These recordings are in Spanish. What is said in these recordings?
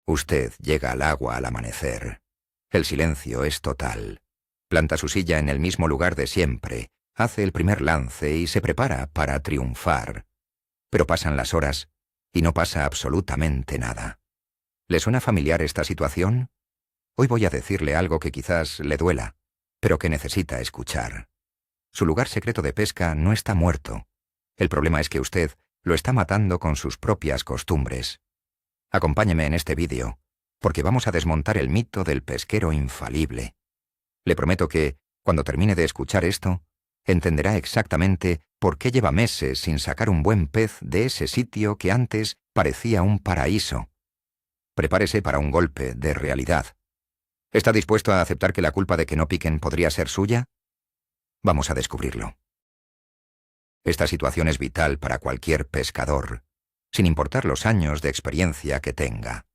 Usted llega al agua al amanecer. El silencio es total. Planta su silla en el mismo lugar de siempre, hace el primer lance y se prepara para triunfar. Pero pasan las horas y no pasa absolutamente nada. ¿Le suena familiar esta situación? Hoy voy a decirle algo que quizás le duela, pero que necesita escuchar. Su lugar secreto de pesca no está muerto. El problema es que usted lo está matando con sus propias costumbres. Acompáñeme en este vídeo, porque vamos a desmontar el mito del pesquero infalible. Le prometo que, cuando termine de escuchar esto, entenderá exactamente por qué lleva meses sin sacar un buen pez de ese sitio que antes parecía un paraíso. Prepárese para un golpe de realidad. ¿Está dispuesto a aceptar que la culpa de que no piquen podría ser suya? Vamos a descubrirlo. Esta situación es vital para cualquier pescador, sin importar los años de experiencia que tenga.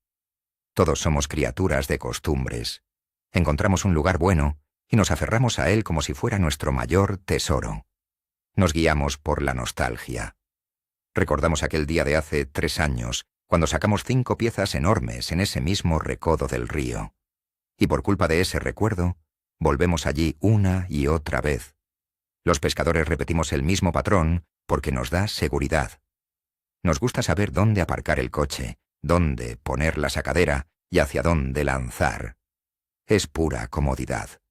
Todos somos criaturas de costumbres. Encontramos un lugar bueno y nos aferramos a él como si fuera nuestro mayor tesoro. Nos guiamos por la nostalgia. Recordamos aquel día de hace 3 años, cuando sacamos 5 piezas enormes en ese mismo recodo del río. Y por culpa de ese recuerdo, volvemos allí una y otra vez. Los pescadores repetimos el mismo patrón porque nos da seguridad. Nos gusta saber dónde aparcar el coche, dónde poner la sacadera y hacia dónde lanzar. Es pura comodidad.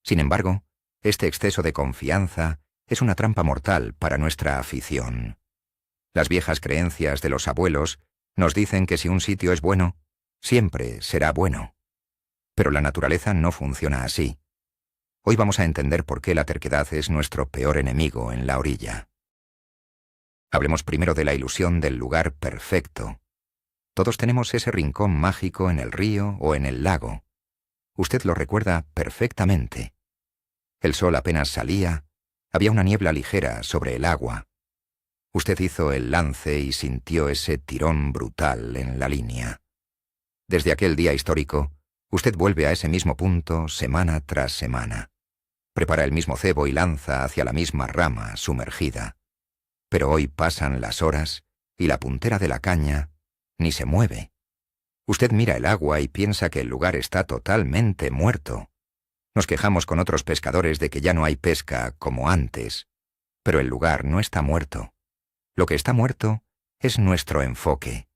Sin embargo, este exceso de confianza es una trampa mortal para nuestra afición. Las viejas creencias de los abuelos nos dicen que si un sitio es bueno, siempre será bueno. Pero la naturaleza no funciona así. Hoy vamos a entender por qué la terquedad es nuestro peor enemigo en la orilla. Hablemos primero de la ilusión del lugar perfecto. Todos tenemos ese rincón mágico en el río o en el lago. Usted lo recuerda perfectamente. El sol apenas salía, había una niebla ligera sobre el agua. Usted hizo el lance y sintió ese tirón brutal en la línea. Desde aquel día histórico, usted vuelve a ese mismo punto semana tras semana. Prepara el mismo cebo y lanza hacia la misma rama sumergida. Pero hoy pasan las horas y la puntera de la caña ni se mueve. Usted mira el agua y piensa que el lugar está totalmente muerto. Nos quejamos con otros pescadores de que ya no hay pesca como antes, pero el lugar no está muerto. Lo que está muerto es nuestro enfoque.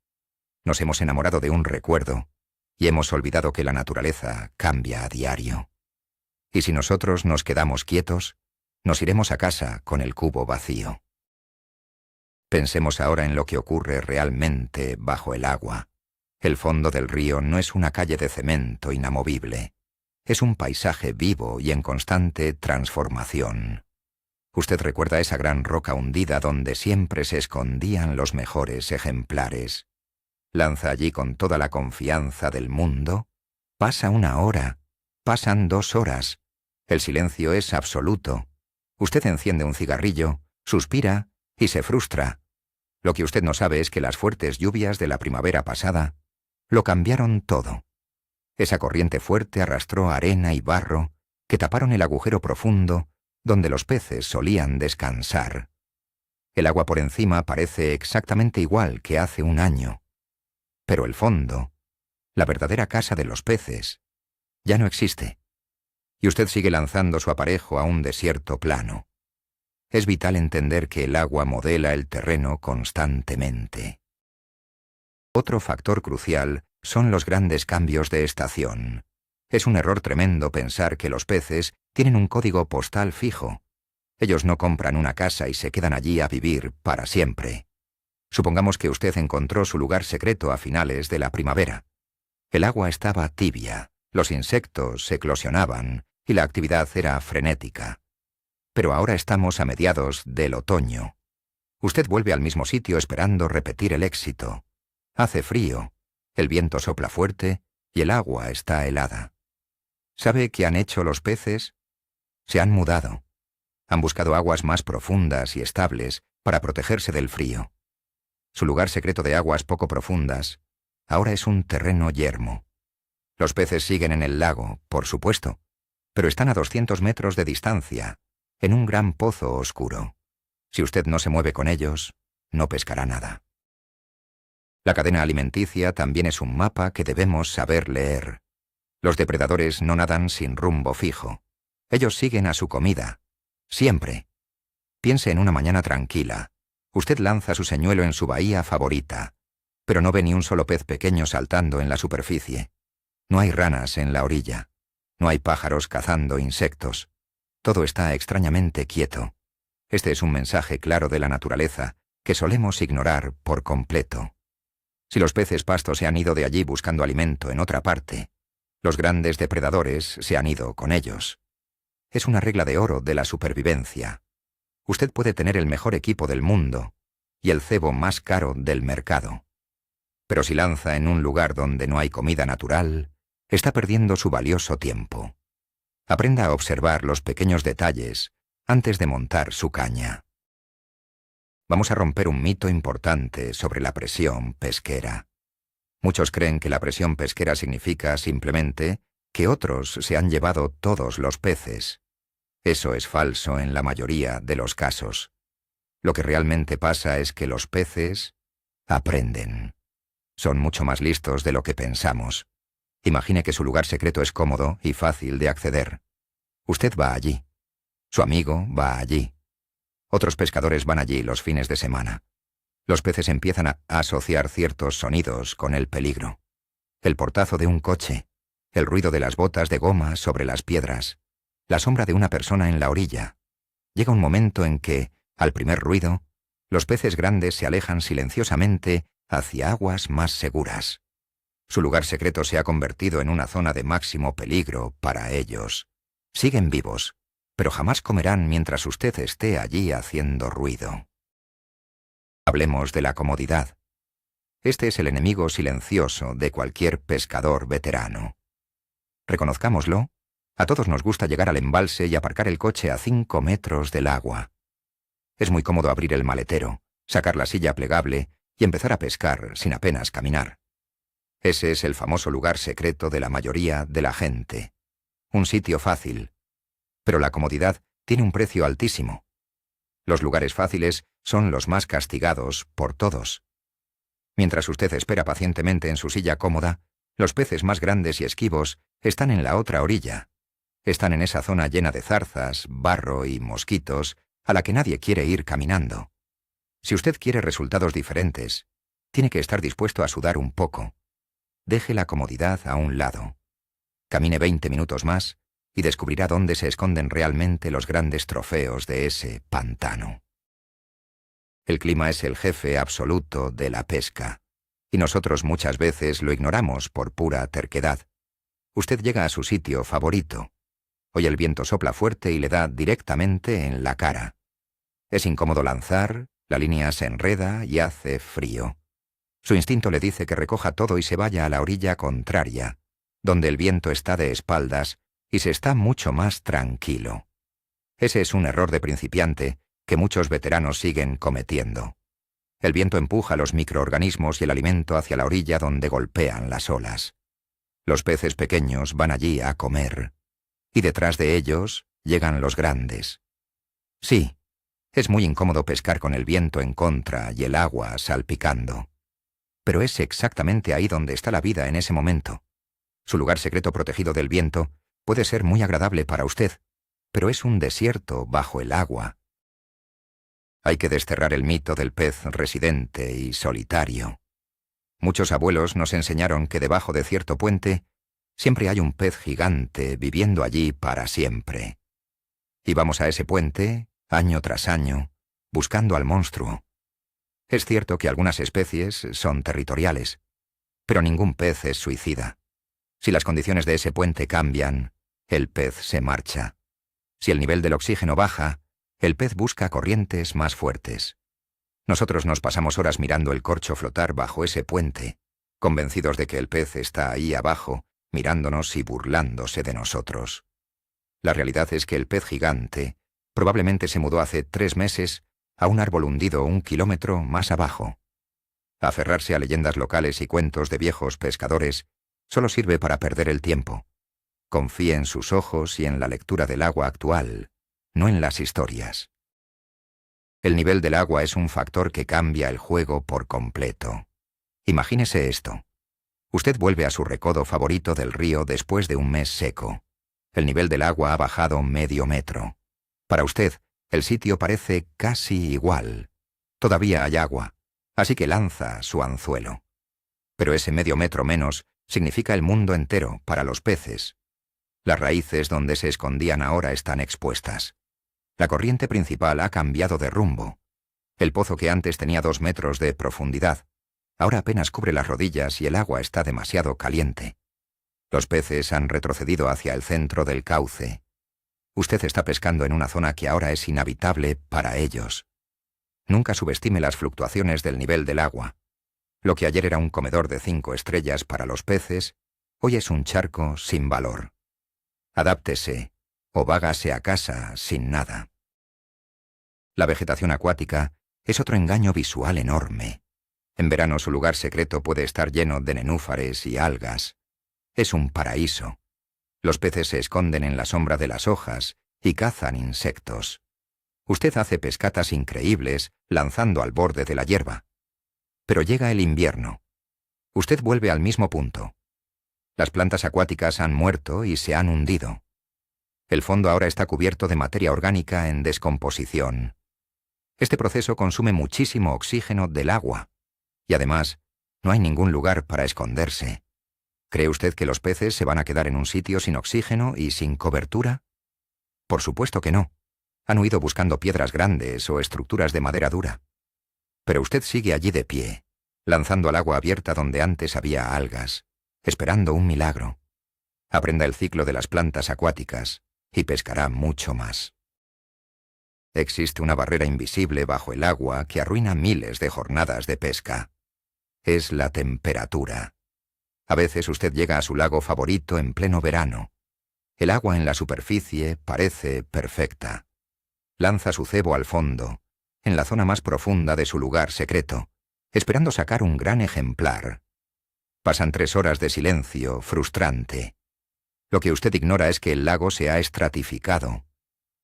Nos hemos enamorado de un recuerdo y hemos olvidado que la naturaleza cambia a diario. Y si nosotros nos quedamos quietos, nos iremos a casa con el cubo vacío. Pensemos ahora en lo que ocurre realmente bajo el agua. El fondo del río no es una calle de cemento inamovible. Es un paisaje vivo y en constante transformación. Usted recuerda esa gran roca hundida donde siempre se escondían los mejores ejemplares. Lanza allí con toda la confianza del mundo. Pasa 1 hora. Pasan 2 horas. El silencio es absoluto. Usted enciende un cigarrillo, suspira y se frustra. Lo que usted no sabe es que las fuertes lluvias de la primavera pasada lo cambiaron todo. Esa corriente fuerte arrastró arena y barro que taparon el agujero profundo donde los peces solían descansar. El agua por encima parece exactamente igual que hace 1 año. Pero el fondo, la verdadera casa de los peces, ya no existe. Y usted sigue lanzando su aparejo a un desierto plano. Es vital entender que el agua modela el terreno constantemente. Otro factor crucial son los grandes cambios de estación. Es un error tremendo pensar que los peces tienen un código postal fijo. Ellos no compran una casa y se quedan allí a vivir para siempre. Supongamos que usted encontró su lugar secreto a finales de la primavera. El agua estaba tibia, los insectos eclosionaban y la actividad era frenética. Pero ahora estamos a mediados del otoño. Usted vuelve al mismo sitio esperando repetir el éxito. Hace frío, el viento sopla fuerte y el agua está helada. ¿Sabe qué han hecho los peces? Se han mudado. Han buscado aguas más profundas y estables para protegerse del frío. Su lugar secreto de aguas poco profundas ahora es un terreno yermo. Los peces siguen en el lago, por supuesto, pero están a 200 metros de distancia, en un gran pozo oscuro. Si usted no se mueve con ellos, no pescará nada. La cadena alimenticia también es un mapa que debemos saber leer. Los depredadores no nadan sin rumbo fijo. Ellos siguen a su comida. Siempre. Piense en una mañana tranquila. Usted lanza su señuelo en su bahía favorita, pero no ve ni un solo pez pequeño saltando en la superficie. No hay ranas en la orilla. No hay pájaros cazando insectos. Todo está extrañamente quieto. Este es un mensaje claro de la naturaleza que solemos ignorar por completo. Si los peces pasto se han ido de allí buscando alimento en otra parte, los grandes depredadores se han ido con ellos. Es una regla de oro de la supervivencia. Usted puede tener el mejor equipo del mundo y el cebo más caro del mercado. Pero si lanza en un lugar donde no hay comida natural, está perdiendo su valioso tiempo. Aprenda a observar los pequeños detalles antes de montar su caña. Vamos a romper un mito importante sobre la presión pesquera. Muchos creen que la presión pesquera significa simplemente que otros se han llevado todos los peces. Eso es falso en la mayoría de los casos. Lo que realmente pasa es que los peces aprenden. Son mucho más listos de lo que pensamos. Imagine que su lugar secreto es cómodo y fácil de acceder. Usted va allí. Su amigo va allí. Otros pescadores van allí los fines de semana. Los peces empiezan a asociar ciertos sonidos con el peligro. El portazo de un coche, el ruido de las botas de goma sobre las piedras, la sombra de una persona en la orilla. Llega un momento en que, al primer ruido, los peces grandes se alejan silenciosamente hacia aguas más seguras. Su lugar secreto se ha convertido en una zona de máximo peligro para ellos. Siguen vivos, pero jamás comerán mientras usted esté allí haciendo ruido. Hablemos de la comodidad. Este es el enemigo silencioso de cualquier pescador veterano. Reconozcámoslo, a todos nos gusta llegar al embalse y aparcar el coche a 5 metros del agua. Es muy cómodo abrir el maletero, sacar la silla plegable y empezar a pescar sin apenas caminar. Ese es el famoso lugar secreto de la mayoría de la gente. Un sitio fácil. Pero la comodidad tiene un precio altísimo. Los lugares fáciles son los más castigados por todos. Mientras usted espera pacientemente en su silla cómoda, los peces más grandes y esquivos están en la otra orilla. Están en esa zona llena de zarzas, barro y mosquitos a la que nadie quiere ir caminando. Si usted quiere resultados diferentes, tiene que estar dispuesto a sudar un poco. Deje la comodidad a un lado. Camine 20 minutos más y descubrirá dónde se esconden realmente los grandes trofeos de ese pantano. El clima es el jefe absoluto de la pesca, y nosotros muchas veces lo ignoramos por pura terquedad. Usted llega a su sitio favorito. Hoy el viento sopla fuerte y le da directamente en la cara. Es incómodo lanzar, la línea se enreda y hace frío. Su instinto le dice que recoja todo y se vaya a la orilla contraria, donde el viento está de espaldas y se está mucho más tranquilo. Ese es un error de principiante que muchos veteranos siguen cometiendo. El viento empuja los microorganismos y el alimento hacia la orilla donde golpean las olas. Los peces pequeños van allí a comer, y detrás de ellos llegan los grandes. Sí, es muy incómodo pescar con el viento en contra y el agua salpicando. Pero es exactamente ahí donde está la vida en ese momento. Su lugar secreto protegido del viento puede ser muy agradable para usted, pero es un desierto bajo el agua. Hay que desterrar el mito del pez residente y solitario. Muchos abuelos nos enseñaron que debajo de cierto puente siempre hay un pez gigante viviendo allí para siempre. Y vamos a ese puente, año tras año, buscando al monstruo. Es cierto que algunas especies son territoriales, pero ningún pez es suicida. Si las condiciones de ese puente cambian, el pez se marcha. Si el nivel del oxígeno baja, el pez busca corrientes más fuertes. Nosotros nos pasamos horas mirando el corcho flotar bajo ese puente, convencidos de que el pez está ahí abajo, mirándonos y burlándose de nosotros. La realidad es que el pez gigante probablemente se mudó hace 3 meses a un árbol hundido 1 kilómetro más abajo. Aferrarse a leyendas locales y cuentos de viejos pescadores solo sirve para perder el tiempo. Confíe en sus ojos y en la lectura del agua actual, no en las historias. El nivel del agua es un factor que cambia el juego por completo. Imagínese esto. Usted vuelve a su recodo favorito del río después de un mes seco. El nivel del agua ha bajado medio metro. Para usted, el sitio parece casi igual. Todavía hay agua, así que lanza su anzuelo. Pero ese medio metro menos significa el mundo entero para los peces. Las raíces donde se escondían ahora están expuestas. La corriente principal ha cambiado de rumbo. El pozo que antes tenía 2 metros de profundidad, ahora apenas cubre las rodillas y el agua está demasiado caliente. Los peces han retrocedido hacia el centro del cauce. Usted está pescando en una zona que ahora es inhabitable para ellos. Nunca subestime las fluctuaciones del nivel del agua. Lo que ayer era un comedor de 5 estrellas para los peces, hoy es un charco sin valor. Adáptese o vágase a casa sin nada. La vegetación acuática es otro engaño visual enorme. En verano su lugar secreto puede estar lleno de nenúfares y algas. Es un paraíso. Los peces se esconden en la sombra de las hojas y cazan insectos. Usted hace pescatas increíbles lanzando al borde de la hierba. Pero llega el invierno. Usted vuelve al mismo punto. Las plantas acuáticas han muerto y se han hundido. El fondo ahora está cubierto de materia orgánica en descomposición. Este proceso consume muchísimo oxígeno del agua. Y además, no hay ningún lugar para esconderse. ¿Cree usted que los peces se van a quedar en un sitio sin oxígeno y sin cobertura? Por supuesto que no. Han huido buscando piedras grandes o estructuras de madera dura. Pero usted sigue allí de pie, lanzando al agua abierta donde antes había algas, esperando un milagro. Aprenda el ciclo de las plantas acuáticas y pescará mucho más. Existe una barrera invisible bajo el agua que arruina miles de jornadas de pesca. Es la temperatura. A veces usted llega a su lago favorito en pleno verano. El agua en la superficie parece perfecta. Lanza su cebo al fondo, en la zona más profunda de su lugar secreto, esperando sacar un gran ejemplar. Pasan 3 horas de silencio frustrante. Lo que usted ignora es que el lago se ha estratificado.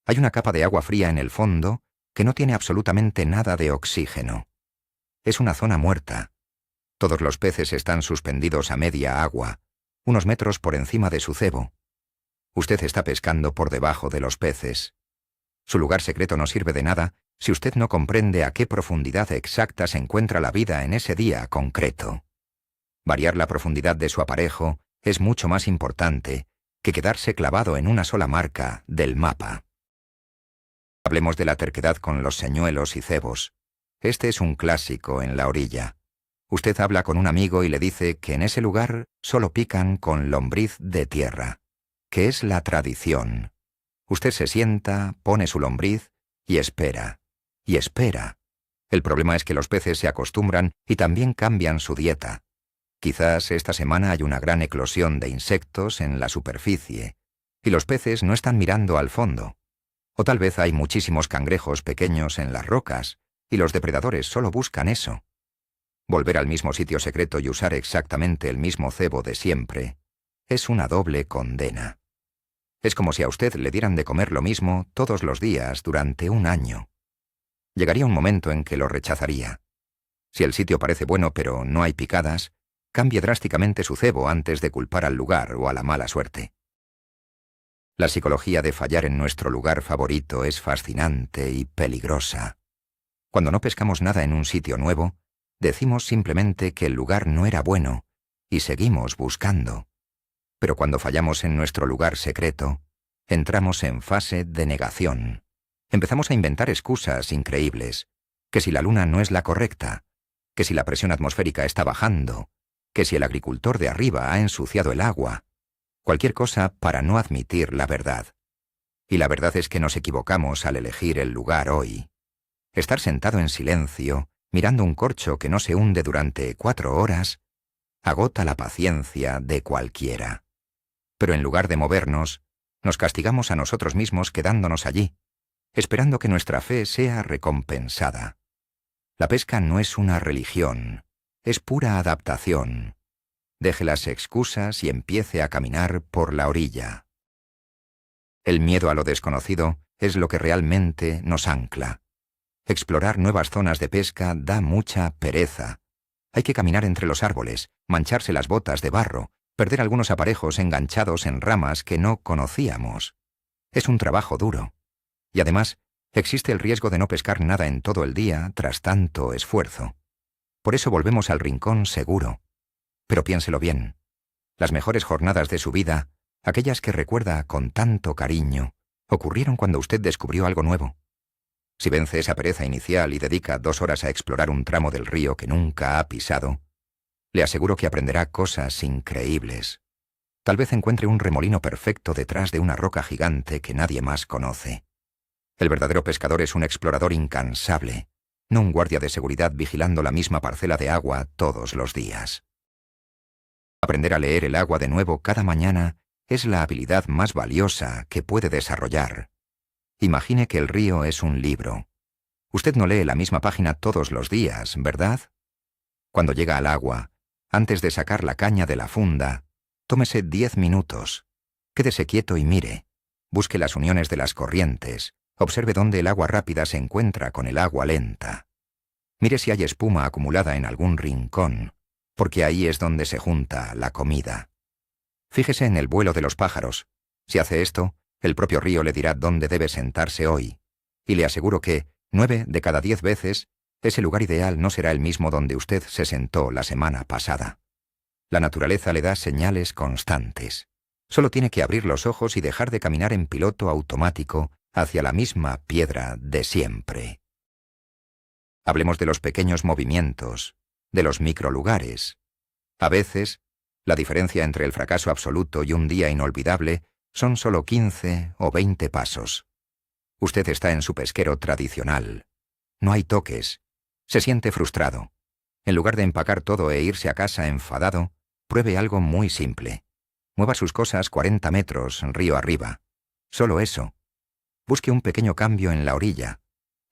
Hay una capa de agua fría en el fondo que no tiene absolutamente nada de oxígeno. Es una zona muerta. Todos los peces están suspendidos a media agua, unos metros por encima de su cebo. Usted está pescando por debajo de los peces. Su lugar secreto no sirve de nada si usted no comprende a qué profundidad exacta se encuentra la vida en ese día concreto. Variar la profundidad de su aparejo es mucho más importante que quedarse clavado en una sola marca del mapa. Hablemos de la terquedad con los señuelos y cebos. Este es un clásico en la orilla. Usted habla con un amigo y le dice que en ese lugar solo pican con lombriz de tierra, que es la tradición. Usted se sienta, pone su lombriz y espera, y espera. El problema es que los peces se acostumbran y también cambian su dieta. Quizás esta semana hay una gran eclosión de insectos en la superficie, y los peces no están mirando al fondo. O tal vez hay muchísimos cangrejos pequeños en las rocas, y los depredadores solo buscan eso. Volver al mismo sitio secreto y usar exactamente el mismo cebo de siempre es una doble condena. Es como si a usted le dieran de comer lo mismo todos los días durante un año. Llegaría un momento en que lo rechazaría. Si el sitio parece bueno pero no hay picadas, cambie drásticamente su cebo antes de culpar al lugar o a la mala suerte. La psicología de fallar en nuestro lugar favorito es fascinante y peligrosa. Cuando no pescamos nada en un sitio nuevo, decimos simplemente que el lugar no era bueno y seguimos buscando. Pero cuando fallamos en nuestro lugar secreto, entramos en fase de negación. Empezamos a inventar excusas increíbles, que si la luna no es la correcta, que si la presión atmosférica está bajando, que si el agricultor de arriba ha ensuciado el agua, cualquier cosa para no admitir la verdad. Y la verdad es que nos equivocamos al elegir el lugar hoy. Estar sentado en silencio, mirando un corcho que no se hunde durante 4 horas, agota la paciencia de cualquiera. Pero en lugar de movernos, nos castigamos a nosotros mismos quedándonos allí, esperando que nuestra fe sea recompensada. La pesca no es una religión, es pura adaptación. Deje las excusas y empiece a caminar por la orilla. El miedo a lo desconocido es lo que realmente nos ancla. Explorar nuevas zonas de pesca da mucha pereza, Hay que caminar entre los árboles, mancharse las botas de barro, perder algunos aparejos enganchados en ramas que no conocíamos. Es un trabajo duro. Y además, existe el riesgo de no pescar nada en todo el día tras tanto esfuerzo. Por eso volvemos al rincón seguro. Pero piénselo bien. Las mejores jornadas de su vida, aquellas que recuerda con tanto cariño, ocurrieron cuando usted descubrió algo nuevo. Si vence esa pereza inicial y dedica 2 horas a explorar un tramo del río que nunca ha pisado, le aseguro que aprenderá cosas increíbles. Tal vez encuentre un remolino perfecto detrás de una roca gigante que nadie más conoce. El verdadero pescador es un explorador incansable, no un guardia de seguridad vigilando la misma parcela de agua todos los días. Aprender a leer el agua de nuevo cada mañana es la habilidad más valiosa que puede desarrollar. Imagine que el río es un libro. Usted no lee la misma página todos los días, ¿verdad? Cuando llega al agua, antes de sacar la caña de la funda, tómese 10 minutos. Quédese quieto y mire. Busque las uniones de las corrientes. Observe dónde el agua rápida se encuentra con el agua lenta. Mire si hay espuma acumulada en algún rincón, porque ahí es donde se junta la comida. Fíjese en el vuelo de los pájaros. Si hace esto, el propio río le dirá dónde debe sentarse hoy. Y le aseguro que, 9 de cada 10 veces, ese lugar ideal no será el mismo donde usted se sentó la semana pasada. La naturaleza le da señales constantes. Solo tiene que abrir los ojos y dejar de caminar en piloto automático hacia la misma piedra de siempre. Hablemos de los pequeños movimientos, de los microlugares. A veces, la diferencia entre el fracaso absoluto y un día inolvidable son solo 15 o 20 pasos. Usted está en su pesquero tradicional. No hay toques. Se siente frustrado. En lugar de empacar todo e irse a casa enfadado, pruebe algo muy simple. Mueva sus cosas 40 metros río arriba. Solo eso. Busque un pequeño cambio en la orilla,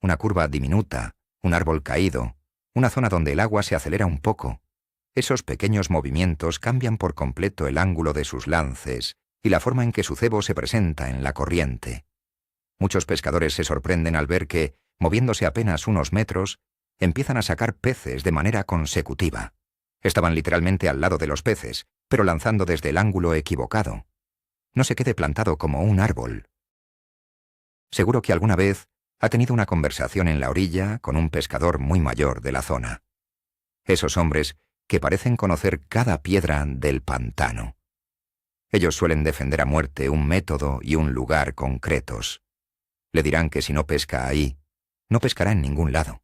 una curva diminuta, un árbol caído, una zona donde el agua se acelera un poco. Esos pequeños movimientos cambian por completo el ángulo de sus lances y la forma en que su cebo se presenta en la corriente. Muchos pescadores se sorprenden al ver que, moviéndose apenas unos metros, empiezan a sacar peces de manera consecutiva. Estaban literalmente al lado de los peces, pero lanzando desde el ángulo equivocado. No se quede plantado como un árbol. Seguro que alguna vez ha tenido una conversación en la orilla con un pescador muy mayor de la zona. Esos hombres que parecen conocer cada piedra del pantano. Ellos suelen defender a muerte un método y un lugar concretos. Le dirán que si no pesca ahí, no pescará en ningún lado.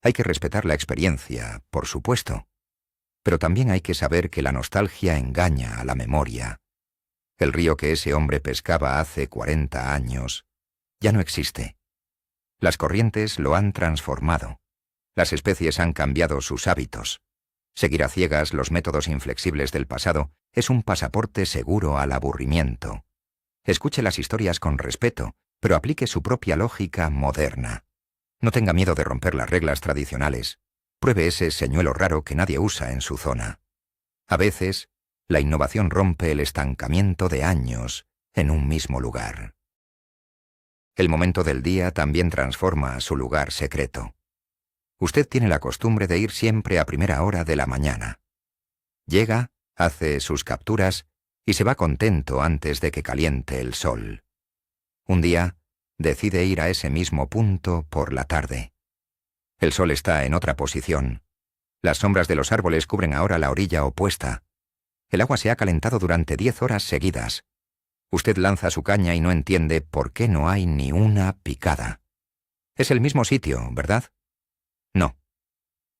Hay que respetar la experiencia, por supuesto. Pero también hay que saber que la nostalgia engaña a la memoria. El río que ese hombre pescaba hace 40 años ya no existe. Las corrientes lo han transformado. Las especies han cambiado sus hábitos. Seguir a ciegas los métodos inflexibles del pasado es un pasaporte seguro al aburrimiento. Escuche las historias con respeto, pero aplique su propia lógica moderna. No tenga miedo de romper las reglas tradicionales. Pruebe ese señuelo raro que nadie usa en su zona. A veces, la innovación rompe el estancamiento de años en un mismo lugar. El momento del día también transforma su lugar secreto. Usted tiene la costumbre de ir siempre a primera hora de la mañana. Llega, hace sus capturas y se va contento antes de que caliente el sol. Un día, decide ir a ese mismo punto por la tarde. El sol está en otra posición. Las sombras de los árboles cubren ahora la orilla opuesta. El agua se ha calentado durante 10 horas seguidas. Usted lanza su caña y no entiende por qué no hay ni una picada. Es el mismo sitio, ¿verdad? No.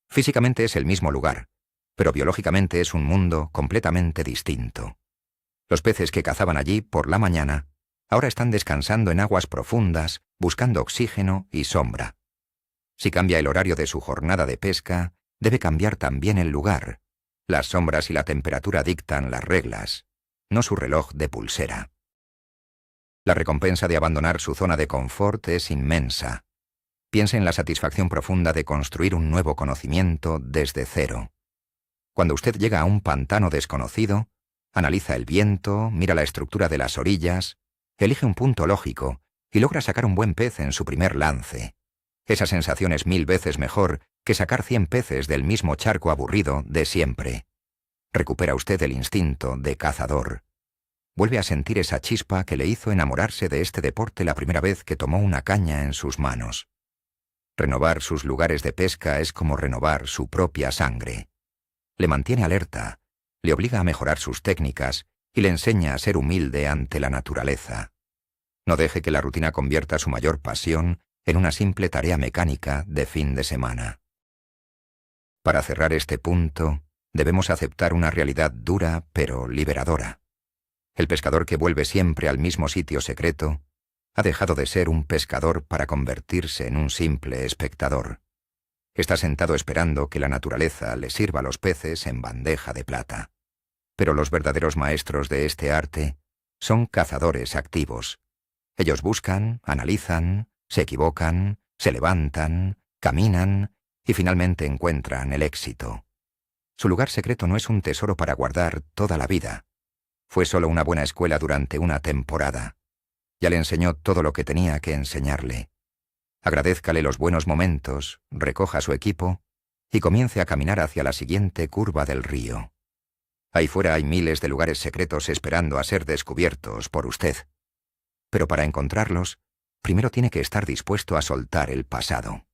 Físicamente es el mismo lugar, pero biológicamente es un mundo completamente distinto. Los peces que cazaban allí por la mañana ahora están descansando en aguas profundas, buscando oxígeno y sombra. Si cambia el horario de su jornada de pesca, debe cambiar también el lugar. Las sombras y la temperatura dictan las reglas, no su reloj de pulsera. La recompensa de abandonar su zona de confort es inmensa. Piense en la satisfacción profunda de construir un nuevo conocimiento desde cero. Cuando usted llega a un pantano desconocido, analiza el viento, mira la estructura de las orillas, elige un punto lógico y logra sacar un buen pez en su primer lance. Esa sensación es 1000 veces mejor que sacar 100 peces del mismo charco aburrido de siempre. Recupera usted el instinto de cazador. Vuelve a sentir esa chispa que le hizo enamorarse de este deporte la primera vez que tomó una caña en sus manos. Renovar sus lugares de pesca es como renovar su propia sangre. Le mantiene alerta, le obliga a mejorar sus técnicas y le enseña a ser humilde ante la naturaleza. No deje que la rutina convierta su mayor pasión en una simple tarea mecánica de fin de semana. Para cerrar este punto, debemos aceptar una realidad dura pero liberadora. El pescador que vuelve siempre al mismo sitio secreto ha dejado de ser un pescador para convertirse en un simple espectador. Está sentado esperando que la naturaleza le sirva los peces en bandeja de plata. Pero los verdaderos maestros de este arte son cazadores activos. Ellos buscan, analizan, se equivocan, se levantan, caminan y finalmente encuentran el éxito. Su lugar secreto no es un tesoro para guardar toda la vida. Fue solo una buena escuela durante una temporada. Ya le enseñó todo lo que tenía que enseñarle. Agradézcale los buenos momentos, recoja su equipo y comience a caminar hacia la siguiente curva del río. Ahí fuera hay miles de lugares secretos esperando a ser descubiertos por usted. Pero para encontrarlos, primero tiene que estar dispuesto a soltar el pasado.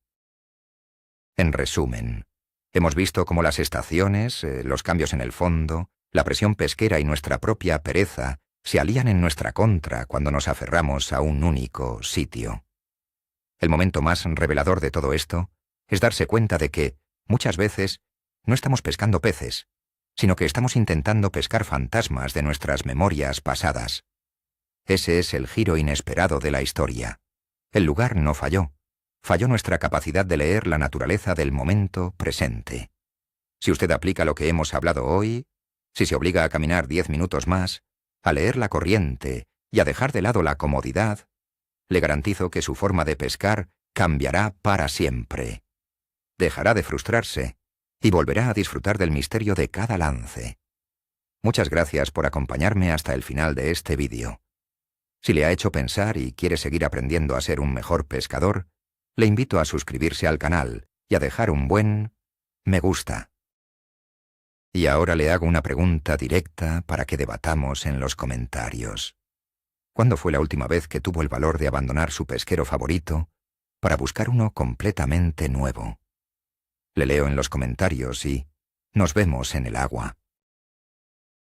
En resumen, hemos visto cómo las estaciones, los cambios en el fondo, la presión pesquera y nuestra propia pereza se alían en nuestra contra cuando nos aferramos a un único sitio. El momento más revelador de todo esto es darse cuenta de que, muchas veces, no estamos pescando peces, sino que estamos intentando pescar fantasmas de nuestras memorias pasadas. Ese es el giro inesperado de la historia. El lugar no falló. Falló nuestra capacidad de leer la naturaleza del momento presente. Si usted aplica lo que hemos hablado hoy, si se obliga a caminar 10 minutos más, a leer la corriente y a dejar de lado la comodidad, le garantizo que su forma de pescar cambiará para siempre. Dejará de frustrarse y volverá a disfrutar del misterio de cada lance. Muchas gracias por acompañarme hasta el final de este vídeo. Si le ha hecho pensar y quiere seguir aprendiendo a ser un mejor pescador, le invito a suscribirse al canal y a dejar un buen me gusta. Y ahora le hago una pregunta directa para que debatamos en los comentarios. ¿Cuándo fue la última vez que tuvo el valor de abandonar su pesquero favorito para buscar uno completamente nuevo? Le leo en los comentarios y nos vemos en el agua.